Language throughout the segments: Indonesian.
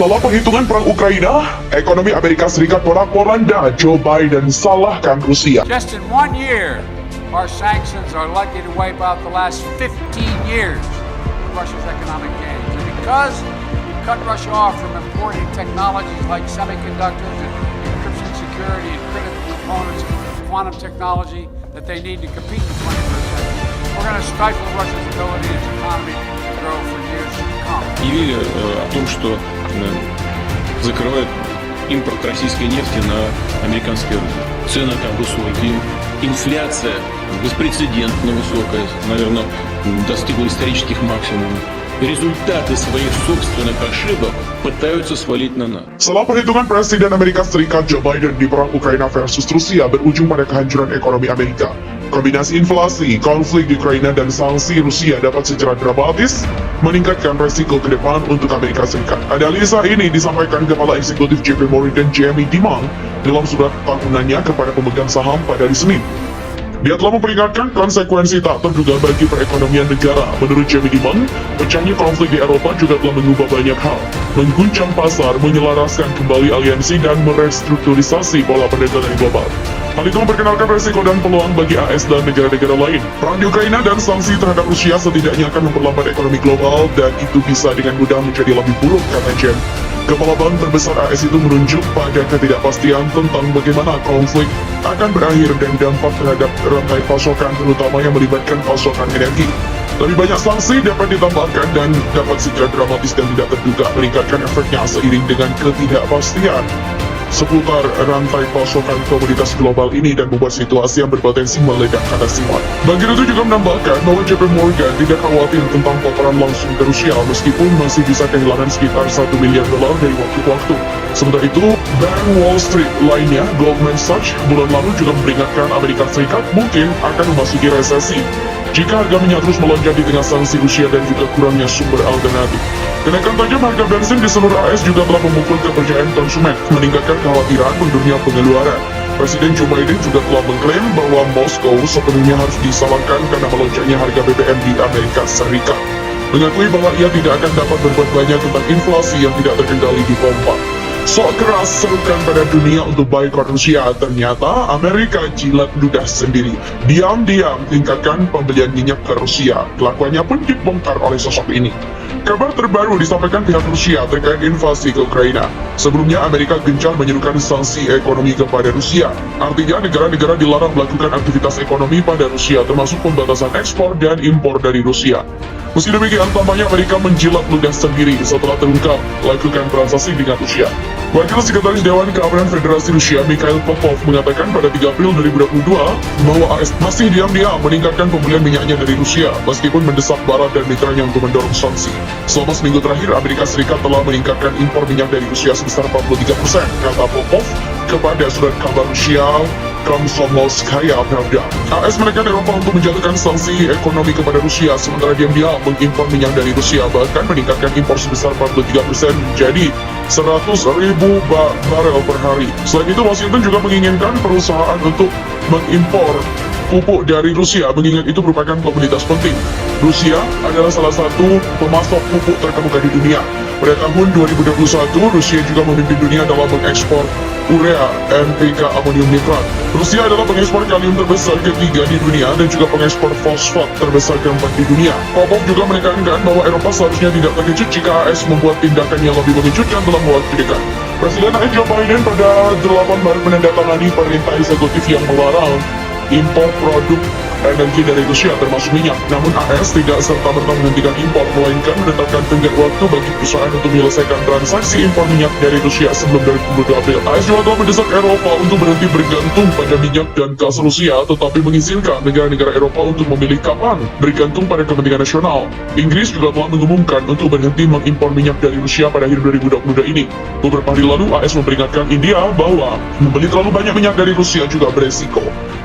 Setelah perhitungan perang Ukraina, ekonomi Amerika Serikat porak-poranda. Joe Biden salahkan Rusia. Just in 1 year, our sanctions are likely to wipe out the last 15 years of Russia's economic gains. And because we cut Russia off from importing technologies like semiconductors and encryption security and critical components of quantum technology that they need to compete in the 21st century, we're going to stifle Russia's ability and its economy to grow for years to come. Объявили о том, что закрывают импорт российской нефти на американский рынок. Цены там высокие, инфляция беспрецедентно высокая, наверное, достигла исторических максимумов. Результаты своих собственных ошибок pытаются свалить на нас. Setelah perhitungan Presiden Amerika Serikat Joe Biden di perang Ukraina versus Rusia berujung pada kehancuran ekonomi Amerika. Kombinasi inflasi, konflik di Ukraina, dan sanksi Rusia dapat secara dramatis meningkatkan resiko ke depan untuk Amerika Serikat. Analisa ini disampaikan Kepala Eksekutif JP Morgan Jamie Dimon dalam surat tahunannya kepada pemegang saham pada hari Senin. Dia telah memperingatkan konsekuensi tak terduga bagi perekonomian negara. Menurut Jamie Dimon, pecahnya konflik di Eropa juga telah mengubah banyak hal, mengguncang pasar, menyelaraskan kembali aliansi, dan merestrukturisasi pola perdagangan global. Hal itu memperkenalkan resiko dan peluang bagi AS dan negara-negara lain. Perang di Ukraina dan sanksi terhadap Rusia setidaknya akan memperlambat ekonomi global, dan itu bisa dengan mudah menjadi lebih buruk, kata Jem. Kepala Bank terbesar AS itu menunjuk pada ketidakpastian tentang bagaimana konflik akan berakhir dan dampak terhadap rantai pasokan, terutama yang melibatkan pasokan energi. Lebih banyak sanksi dapat ditambahkan dan dapat secara dramatis dan tidak terduga meningkatkan efeknya seiring dengan ketidakpastian seputar rantai pasokan komoditas global ini dan membuat situasi yang berpotensi meledak, kata Simon. Bank itu juga menambahkan bahwa JP Morgan tidak khawatir tentang paparan langsung ke Rusia meskipun masih bisa kehilangan sekitar $1 miliar dari waktu ke waktu. Sementara itu, Bank Wall Street lainnya, Goldman Sachs, bulan lalu juga memperingatkan Amerika Serikat mungkin akan memasuki resesi jika harga minyak terus melonjak di tengah sanksi Rusia dan juga kurangnya sumber alternatif. Kenaikan tajam harga bensin di seluruh AS juga telah memukul kepercayaan konsumen, meningkatkan kekhawatiran mundurnya pengeluaran. Presiden Joe Biden juga telah mengklaim bahwa Moskow sepenuhnya harus disalahkan karena melonjaknya harga BBM di Amerika Serikat. Mengakui bahwa ia tidak akan dapat berbuat banyak tentang inflasi yang tidak terkendali di pompa. Sok keras serukan pada dunia untuk boikot Rusia, ternyata Amerika jilat ludah sendiri. Diam-diam tingkatkan pembelian minyak ke Rusia. Kelakuannya pun dibongkar oleh sosok ini. Kabar terbaru disampaikan pihak Rusia terkait invasi ke Ukraina. Sebelumnya Amerika gencar menyerukan sanksi ekonomi kepada Rusia. Artinya negara-negara dilarang melakukan aktivitas ekonomi pada Rusia, termasuk pembatasan ekspor dan impor dari Rusia. Meski demikian, tampaknya Amerika menjilat ludah sendiri setelah terungkap melakukan transaksi dengan Rusia. Wakil Sekretaris Dewan Keamanan Federasi Rusia, Mikhail Popov, mengatakan pada 3 April 2022 bahwa AS masih diam-diam meningkatkan pembelian minyaknya dari Rusia, meskipun mendesak Barat dan mitranya untuk mendorong sanksi. Selama seminggu terakhir, Amerika Serikat telah meningkatkan impor minyak dari Rusia sebesar 43%, kata Popov kepada surat kabar Rusia Komsomolskaya Pravda. AS menekan Eropa untuk menjatuhkan sanksi ekonomi kepada Rusia, sementara diam-diam mengimpor minyak dari Rusia, bahkan meningkatkan impor sebesar 43% menjadi 100.000 barel per hari. Selain itu, Washington juga menginginkan perusahaan untuk mengimpor pupuk dari Rusia, mengingat itu merupakan komoditas penting. Rusia adalah salah satu pemasok pupuk terkemuka di dunia. Pada tahun 2021, Rusia juga memimpin dunia dalam mengekspor urea NPK amonium nitrat. Rusia adalah pengekspor kalium terbesar ketiga di dunia dan juga pengekspor fosfat terbesar keempat di dunia. Popov juga menekankan bahwa Eropa seharusnya tidak terkejut jika AS membuat tindakan yang lebih mengejutkan dalam waktu dekat. Presiden AS Joe Biden pada 8 Maret menandatangani perintah eksekutif yang melarang impor produk energi dari Rusia termasuk minyak. Namun AS tidak serta-merta menghentikan impor, melainkan menetapkan tenggat waktu bagi perusahaan untuk menyelesaikan transaksi impor minyak dari Rusia sebelum 22 April. AS juga telah mendesak Eropa untuk berhenti bergantung pada minyak dan gas Rusia, tetapi mengizinkan negara-negara Eropa untuk memilih kapan bergantung pada kepentingan nasional. Inggris juga telah mengumumkan untuk berhenti mengimpor minyak dari Rusia pada akhir 2022 ini. Beberapa hari lalu AS memperingatkan India bahwa membeli terlalu banyak minyak dari Rusia juga beresiko.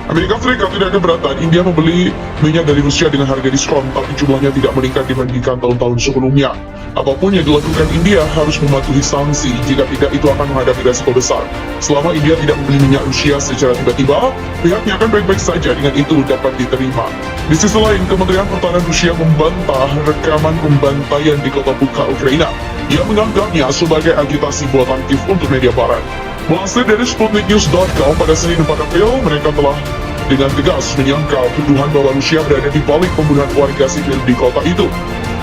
Amerika Serikat tidak keberatan India membeli minyak dari Rusia dengan harga diskon, tapi jumlahnya tidak meningkat dibandingkan tahun-tahun sebelumnya. Apapun yang dilakukan India harus mematuhi sanksi, jika tidak itu akan menghadapi resiko besar. Selama India tidak membeli minyak Rusia secara tiba-tiba, pihaknya akan baik-baik saja, dengan itu dapat diterima. Di sisi lain, Kementerian Pertahanan Rusia membantah rekaman pembantaian di kota Bucha, Ukraina. yang menganggapnya sebagai agitasi buatan Kiev untuk media barat. Melansir dari sputniknews.com pada Senin 4 April, mereka telah dengan tegas menyangkal tuduhan bahwa Rusia berada di balik pembunuhan warga sipil di kota itu.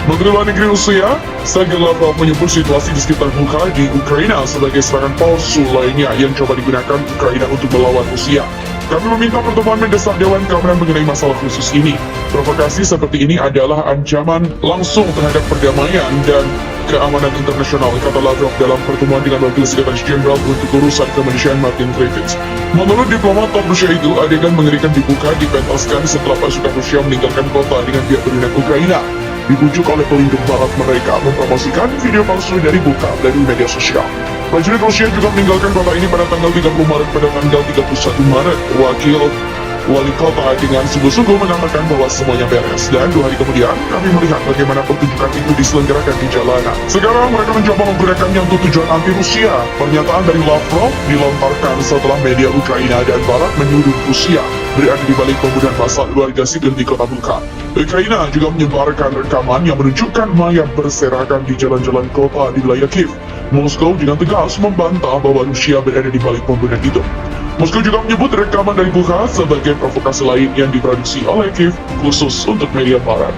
Menteri Luar Negeri Rusia, Sergei Lavrov menyebut situasi di sekitar Bucha di Ukraina sebagai serangan palsu lainnya yang coba digunakan Ukraina untuk melawan Rusia. Kami meminta pertemuan mendesak Dewan Keamanan mengenai masalah khusus ini. Provokasi seperti ini adalah ancaman langsung terhadap perdamaian dan keamanan internasional, kata Lavrov dalam pertemuan dengan Wakil Sekretaris Jenderal untuk Urusan Kemanusiaan Martin Griffiths. Menurut diplomat top Rusia itu, adegan mengerikan di Bucha dipentaskan setelah pasukan Rusia meninggalkan kota dengan pihak berwenang Ukraina. Dibujuk oleh pelindung barat mereka mempromosikan video palsu dari Bucha melalui media sosial. Prajurit Rusia juga meninggalkan kota ini pada tanggal 30 Maret. Pada tanggal 31 Maret, wakil wali kota dengan sungguh-sungguh mengatakan bahwa semuanya beres. Dan 2 hari kemudian, kami melihat bagaimana pertunjukan itu diselenggarakan di jalanan. Sekarang mereka mencoba menggunakannya untuk tujuan anti-Rusia. Pernyataan dari Lavrov dilontarkan setelah media Ukraina dan Barat menuduh Rusia berada di balik pembunuhan massal warga sipil di kota Bucha. Ukraina juga menyebarkan rekaman yang menunjukkan mayat berserakan di jalan-jalan kota di wilayah Kiev. Moskow dengan tegas membantah bahwa Rusia berada di balik pembunuhan itu. Moskow juga menyebut rekaman dari Bucha sebagai provokasi lain yang diproduksi oleh Kiev khusus untuk media barat.